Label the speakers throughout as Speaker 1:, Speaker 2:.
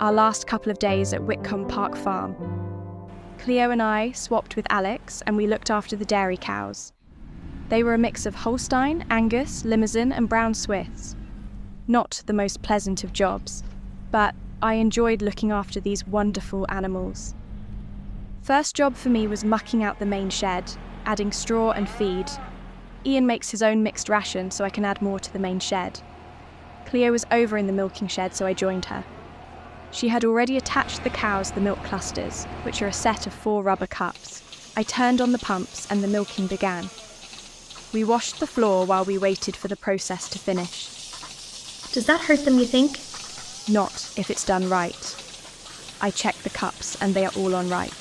Speaker 1: our last couple of days at Witcombe Park farm. Cleo and I swapped with Alex and we looked after the dairy cows. They were a mix of Holstein, Angus, Limousin and Brown Swiss. Not the most pleasant of jobs, but I enjoyed looking after these wonderful animals. First job for me was mucking out the main shed, adding straw and feed. Ian makes his own mixed ration so I can add more to the main shed. Cleo was over in the milking shed, so I joined her. She had already attached the cows to the milk clusters, which are a set of 4 rubber cups. I turned on the pumps and the milking began. We washed the floor while we waited for the process to finish.
Speaker 2: Does that hurt them, you think?
Speaker 1: Not if it's done right. I checked the cups and they are all on right.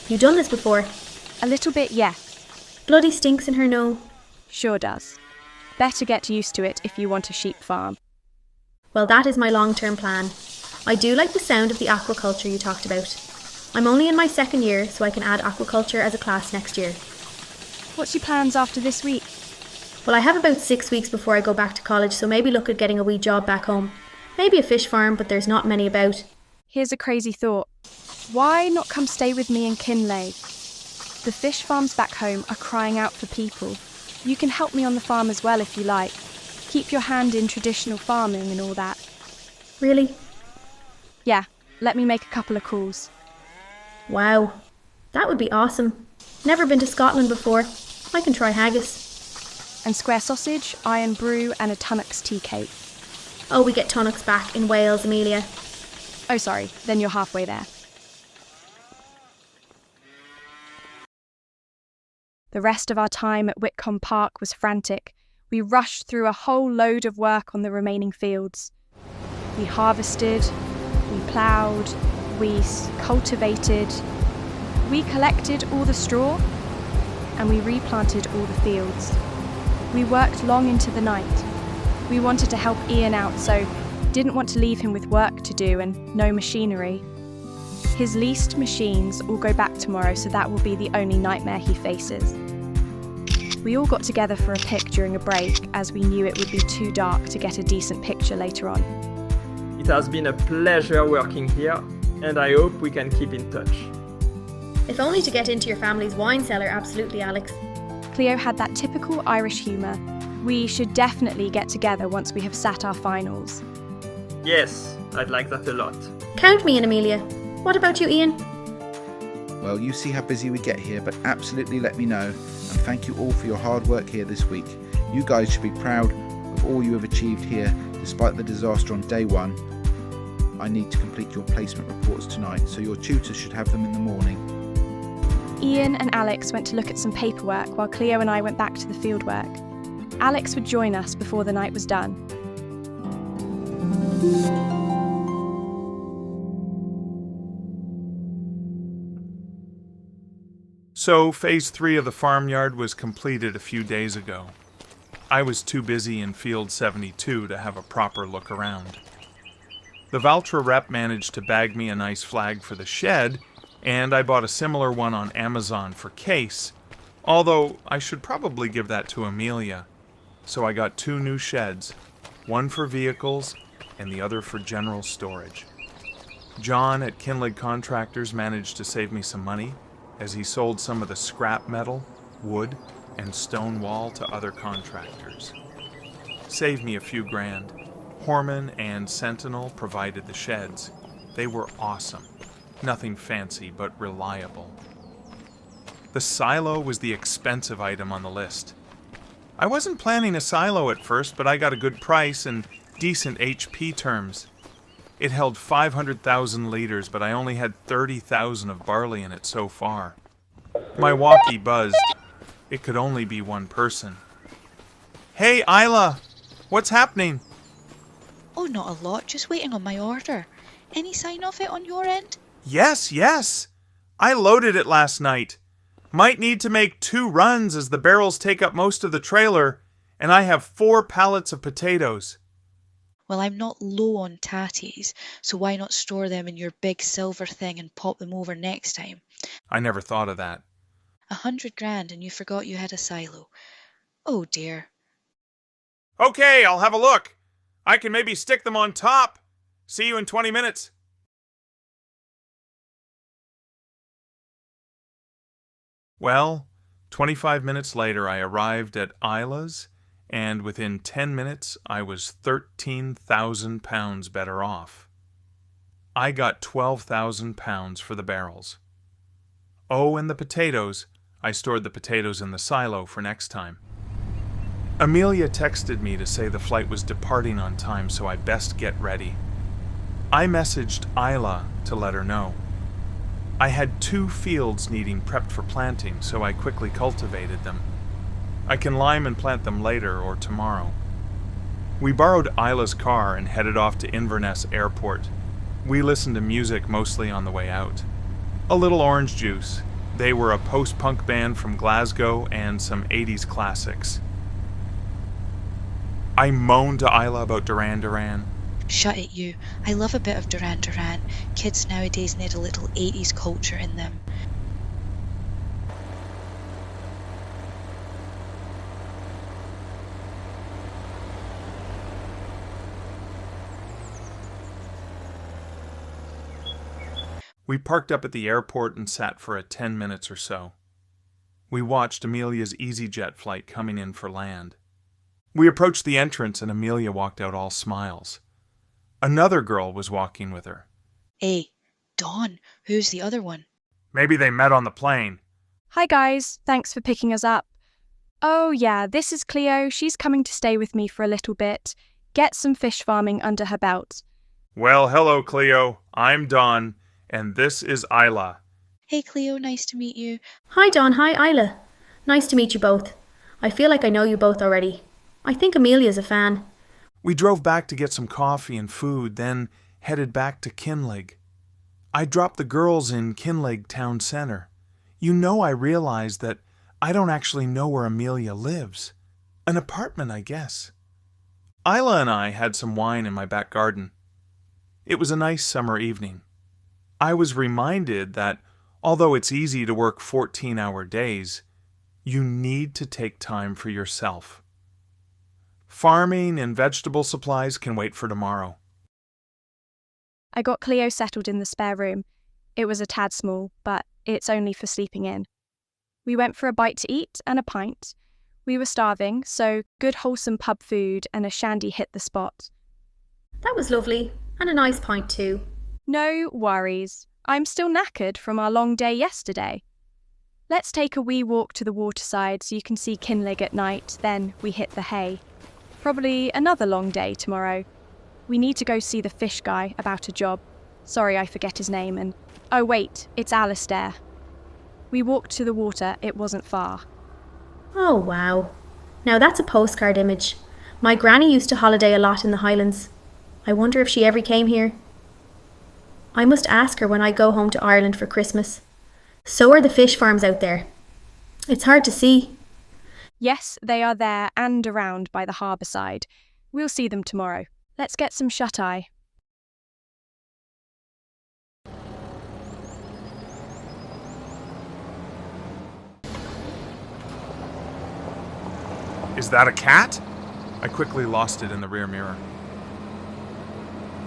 Speaker 2: You done this before?
Speaker 1: A little bit, yes.
Speaker 2: Bloody stinks in her no.
Speaker 1: Sure does. Better get used to it if you want a sheep farm.
Speaker 2: Well, that is my long-term plan. I do like the sound of the aquaculture you talked about. I'm only in my 2nd year, so I can add aquaculture as a class next year.
Speaker 1: What's your plans after this week?
Speaker 2: Well, I have about 6 weeks before I go back to college, so maybe look at getting a wee job back home. Maybe a fish farm, but there's not many about.
Speaker 1: Here's a crazy thought. Why not come stay with me in Kinlaig? The fish farms back home are crying out for people. You can help me on the farm as well if you like. Keep your hand in traditional farming and all that.
Speaker 2: Really?
Speaker 1: Yeah, let me make a couple of calls.
Speaker 2: Wow, that would be awesome. Never been to Scotland before. I can try haggis.
Speaker 1: And square sausage, iron brew and a tunnocks tea cake.
Speaker 2: Oh, we get tunnocks back in Wales, Amelia.
Speaker 1: Oh, sorry, then you're halfway there. The rest of our time at Witcombe Park was frantic. We rushed through a whole load of work on the remaining fields. We harvested, we ploughed, we cultivated, we collected all the straw, and we replanted all the fields. We worked long into the night. We wanted to help Ian out, so didn't want to leave him with work to do and no machinery. His leased machines all go back tomorrow, so that will be the only nightmare he faces. We all got together for a pic during a break, as we knew it would be too dark to get a decent picture later on.
Speaker 3: It has been a pleasure working here, and I hope we can keep in touch.
Speaker 2: If only to get into your family's wine cellar, absolutely, Alex.
Speaker 1: Cleo had that typical Irish humour. We should definitely get together once we have sat our finals.
Speaker 3: Yes, I'd like that a lot.
Speaker 2: Count me in, Amelia. What about you, Ian?
Speaker 4: Well, you see how busy we get here, but absolutely let me know. And thank you all for your hard work here this week. You guys should be proud of all you have achieved here, despite the disaster on day 1. I need to complete your placement reports tonight, so your tutors should have them in the morning.
Speaker 1: Ian and Alex went to look at some paperwork while Cleo and I went back to the fieldwork. Alex would join us before the night was done.
Speaker 5: So, Phase 3 of the farmyard was completed a few days ago. I was too busy in Field 72 to have a proper look around. The Valtra rep managed to bag me a nice flag for the shed, and I bought a similar one on Amazon for Case, although I should probably give that to Amelia. So I got 2 new sheds, one for vehicles and the other for general storage. John at Kinlaig Contractors managed to save me some money, as he sold some of the scrap metal, wood, and stone wall to other contractors. Saved me a few grand. Horman and Sentinel provided the sheds. They were awesome. Nothing fancy, but reliable. The silo was the expensive item on the list. I wasn't planning a silo at first, but I got a good price and decent HP terms. It held 500,000 liters, but I only had 30,000 of barley in it so far. My walkie buzzed. It could only be one person. Hey, Isla! What's happening?
Speaker 6: Oh, not a lot, just waiting on my order. Any sign of it on your end?
Speaker 5: Yes. I loaded it last night. Might need to make 2 runs as the barrels take up most of the trailer, and I have 4 pallets of potatoes.
Speaker 6: Well, I'm not low on tatties, so why not store them in your big silver thing and pop them over next time?
Speaker 5: I never thought of that.
Speaker 6: 100 grand and you forgot you had a silo. Oh dear.
Speaker 5: Okay, I'll have a look. I can maybe stick them on top. See you in 20 minutes. Well, 25 minutes later I arrived at Isla's, and within 10 minutes I was £13,000 better off. I got £12,000 for the barrels. Oh, and the potatoes. I stored the potatoes in the silo for next time. Amelia texted me to say the flight was departing on time, so I best get ready. I messaged Isla to let her know. I had 2 fields needing prepped for planting, so I quickly cultivated them. I can lime and plant them later or tomorrow. We borrowed Isla's car and headed off to Inverness Airport. We listened to music mostly on the way out. A little Orange Juice. They were a post-punk band from Glasgow and some 80s classics. I moaned to Isla about Duran Duran.
Speaker 6: Shut it, you. I love a bit of Duran Duran. Kids nowadays need a little 80s culture in them.
Speaker 5: We parked up at the airport and sat for 10 minutes or so. We watched Amelia's EasyJet flight coming in for land. We approached the entrance and Amelia walked out all smiles. Another girl was walking with her.
Speaker 6: Hey, Dawn, who's the other one?
Speaker 5: Maybe they met on the plane.
Speaker 1: Hi guys, thanks for picking us up. Oh yeah, this is Cleo. She's coming to stay with me for a little bit. Get some fish farming under her belt.
Speaker 5: Well, hello Cleo. I'm Don, and this is Isla.
Speaker 6: Hey Cleo, nice to meet you.
Speaker 2: Hi Dawn, hi Isla. Nice to meet you both. I feel like I know you both already. I think Amelia's a fan.
Speaker 5: We drove back to get some coffee and food, then headed back to Kinlaig. I dropped the girls in Kinlaig town centre. You know, I realized that I don't actually know where Amelia lives. An apartment, I guess. Isla and I had some wine in my back garden. It was a nice summer evening. I was reminded that although it's easy to work 14-hour days, you need to take time for yourself. Farming and vegetable supplies can wait for tomorrow.
Speaker 1: I got Cleo settled in the spare room. It was a tad small, but it's only for sleeping in. We went for a bite to eat and a pint. We were starving, so good wholesome pub food and a shandy hit the spot.
Speaker 2: That was lovely, and a nice pint too.
Speaker 1: No worries. I'm still knackered from our long day yesterday. Let's take a wee walk to the waterside so you can see Kinlaig at night, then we hit the hay. Probably another long day tomorrow. We need to go see the fish guy about a job. Sorry, I forget his name, and... Oh wait, it's Alistair. We walked to the water, it wasn't far.
Speaker 2: Oh wow. Now that's a postcard image. My granny used to holiday a lot in the Highlands. I wonder if she ever came here. I must ask her when I go home to Ireland for Christmas. So are the fish farms out there. It's hard to see.
Speaker 1: Yes, they are there and around by the harbour side. We'll see them tomorrow. Let's get some shut-eye.
Speaker 5: Is that a cat? I quickly lost it in the rear mirror.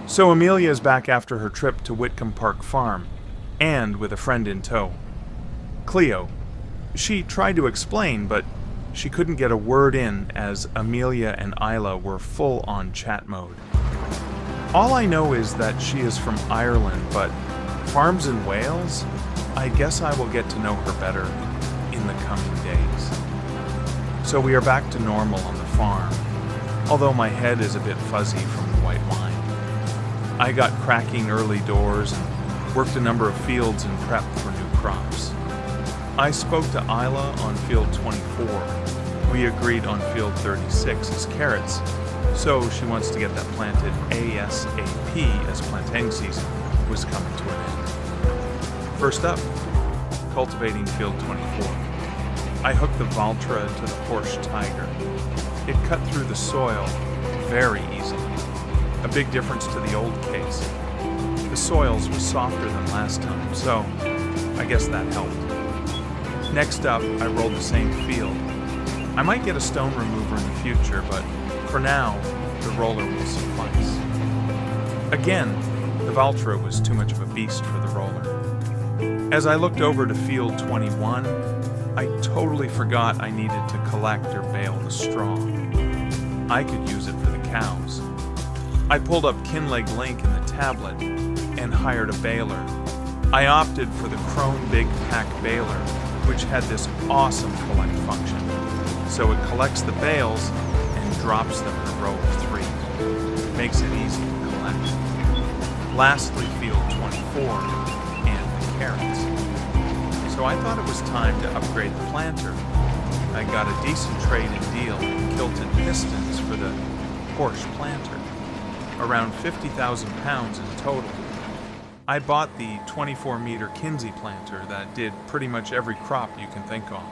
Speaker 5: So Amelia is back after her trip to Witcombe Park farm, and with a friend in tow. Cleo. She tried to explain, but she couldn't get a word in as Amelia and Isla were full on chat mode. All I know is that she is from Ireland, but farms in Wales? I guess I will get to know her better in the coming days. So we are back to normal on the farm, although my head is a bit fuzzy from the white wine. I got cracking early doors and worked a number of fields in prep for new crops. I spoke to Isla on field 24. We agreed on field 36 as carrots, so she wants to get that planted ASAP as plantain season was coming to an end. First up, cultivating field 24. I hooked the Valtra to the Porsche Tiger. It cut through the soil very easily, a big difference to the old case. The soils was softer than last time, so I guess that helped. Next up, I rolled the same field. I might get a stone remover in the future, but for now, the roller will suffice. Again, the Valtra was too much of a beast for the roller. As I looked over to field 21, I totally forgot I needed to collect or bale the straw. I could use it for the cows. I pulled up Kinlaig link in the tablet and hired a baler. I opted for the Krone Big Pack baler, which had this awesome collect function. So it collects the bales and drops them in a row of 3. Makes it easy to collect. Lastly, field 24 and the carrots. So I thought it was time to upgrade the planter. I got a decent trade-in deal in kilted pistons for the Porsche planter. Around 50,000 pounds in total. I bought the 24-meter Kinsey planter that did pretty much every crop you can think of.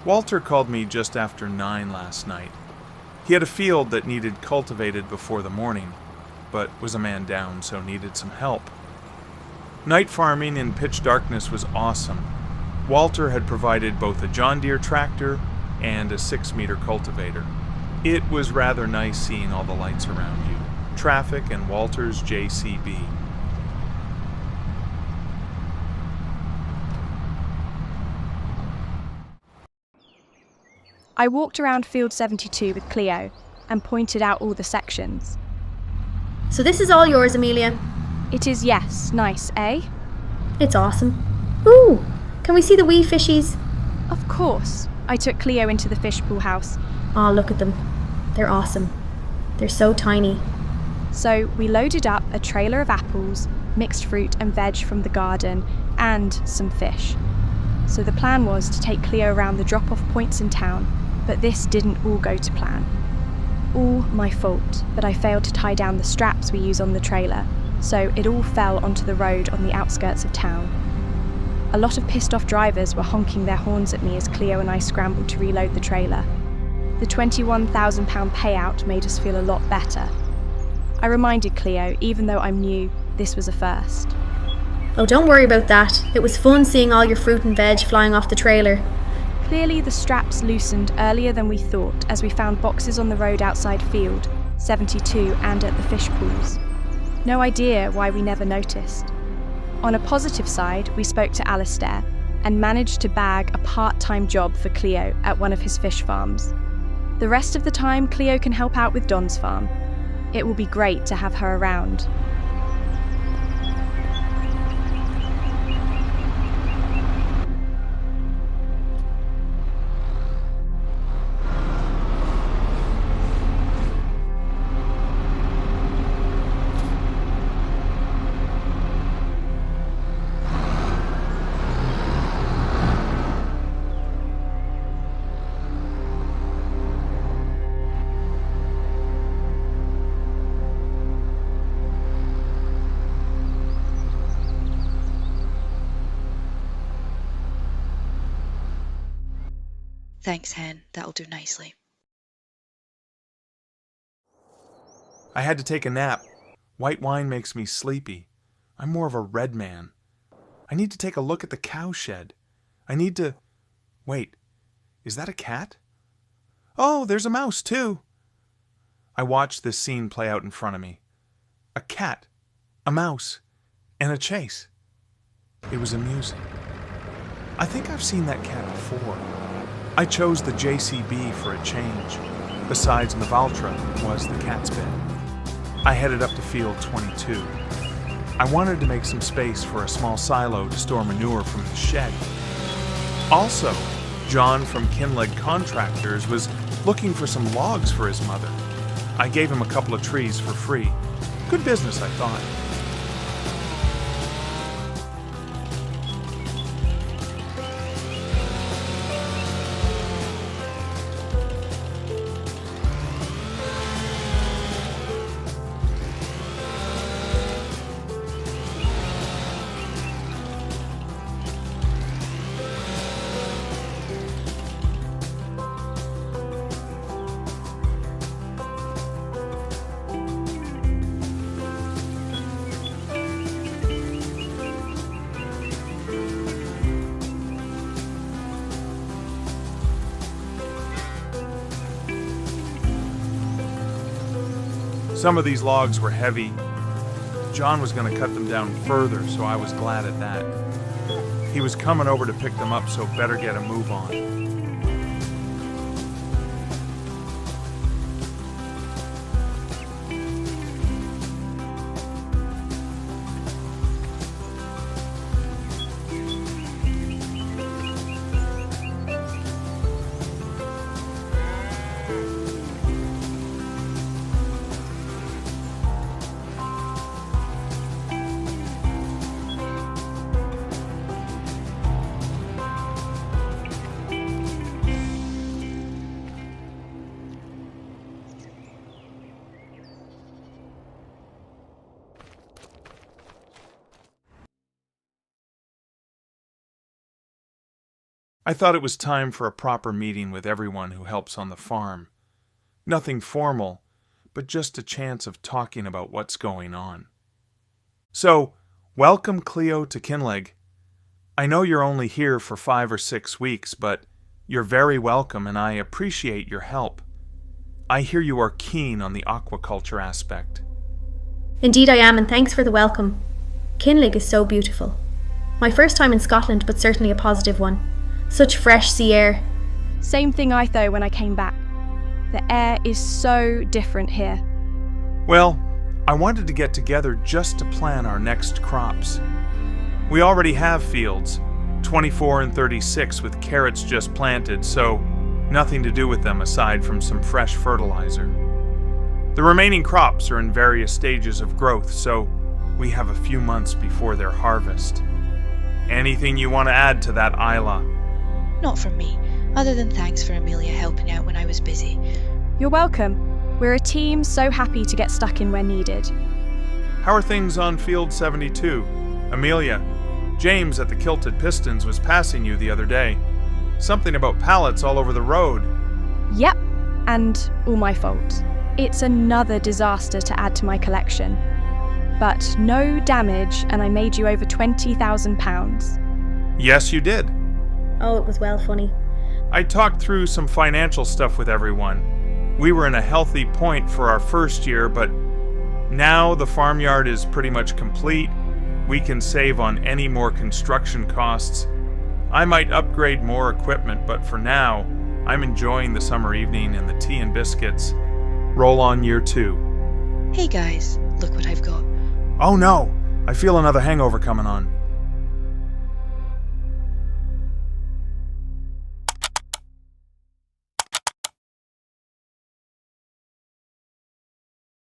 Speaker 5: Walter called me just after 9 last night. He had a field that needed cultivated before the morning, but was a man down, so needed some help. Night farming in pitch darkness was awesome. Walter had provided both a John Deere tractor and a 6-meter cultivator. It was rather nice seeing all the lights around you. Traffic and Walter's JCB.
Speaker 1: I walked around field 72 with Cleo and pointed out all the sections.
Speaker 2: So this is all yours, Amelia.
Speaker 1: It is, yes. Nice, eh?
Speaker 2: It's awesome. Ooh, can we see the wee fishies?
Speaker 1: Of course. I took Cleo into the fish pool house.
Speaker 2: Oh, look at them. They're awesome. They're so tiny.
Speaker 1: So we loaded up a trailer of apples, mixed fruit and veg from the garden, and some fish. So the plan was to take Cleo around the drop-off points in town, but this didn't all go to plan. All my fault, but I failed to tie down the straps we use on the trailer, so it all fell onto the road on the outskirts of town. A lot of pissed off drivers were honking their horns at me as Cleo and I scrambled to reload the trailer. The £21,000 payout made us feel a lot better. I reminded Cleo, even though I'm new, this was a first.
Speaker 2: Oh, don't worry about that. It was fun seeing all your fruit and veg flying off the trailer.
Speaker 1: Clearly the straps loosened earlier than we thought as we found boxes on the road outside field 72 and at the fish pools. No idea why we never noticed. On a positive side, we spoke to Alistair and managed to bag a part-time job for Cleo at one of his fish farms. The rest of the time, Cleo can help out with Don's farm. It will be great to have her around.
Speaker 6: Thanks, Hen. That'll do nicely.
Speaker 5: I had to take a nap. White wine makes me sleepy. I'm more of a red man. I need to take a look at the cow shed. I need to... Wait, is that a cat? Oh, there's a mouse, too. I watched this scene play out in front of me. A cat, a mouse, and a chase. It was amusing. I think I've seen that cat before. I chose the JCB for a change. Besides Navaltra was the cat's bed. I headed up to field 22. I wanted to make some space for a small silo to store manure from the shed. Also, John from Kinlaig Contractors was looking for some logs for his mother. I gave him a couple of trees for free. Good business, I thought. Some of these logs were heavy. John was going to cut them down further, so I was glad at that. He was coming over to pick them up, so better get a move on. I thought it was time for a proper meeting with everyone who helps on the farm. Nothing formal, but just a chance of talking about what's going on. So, welcome Cleo to Kinlaig. I know you're only here for 5 or 6 weeks, but you're very welcome and I appreciate your help. I hear you are keen on the aquaculture aspect.
Speaker 2: Indeed I am, and thanks for the welcome. Kinlaig is so beautiful. My first time in Scotland, but certainly a positive one. Such fresh sea air.
Speaker 1: Same thing I thought when I came back. The air is so different here.
Speaker 5: Well, I wanted to get together just to plan our next crops. We already have fields, 24 and 36 with carrots just planted, so nothing to do with them aside from some fresh fertilizer. The remaining crops are in various stages of growth, so we have a few months before their harvest. Anything you want to add to that, Isla?
Speaker 6: Not from me, other than thanks for Amelia helping out when I was busy.
Speaker 1: You're welcome. We're a team so happy to get stuck in when needed.
Speaker 5: How are things on Field 72? Amelia, James at the Kilted Pistons was passing you the other day. Something about pallets all over the road.
Speaker 1: Yep, and all my fault. It's another disaster to add to my collection. But no damage, and I made you over £20,000.
Speaker 5: Yes, you did.
Speaker 2: Oh, it was well funny.
Speaker 5: I talked through some financial stuff with everyone. We were in a healthy point for our first year, but now the farmyard is pretty much complete. We can save on any more construction costs. I might upgrade more equipment, but for now, I'm enjoying the summer evening and the tea and biscuits. Roll on year 2.
Speaker 6: Hey guys, look what I've got.
Speaker 5: Oh no! I feel another hangover coming on.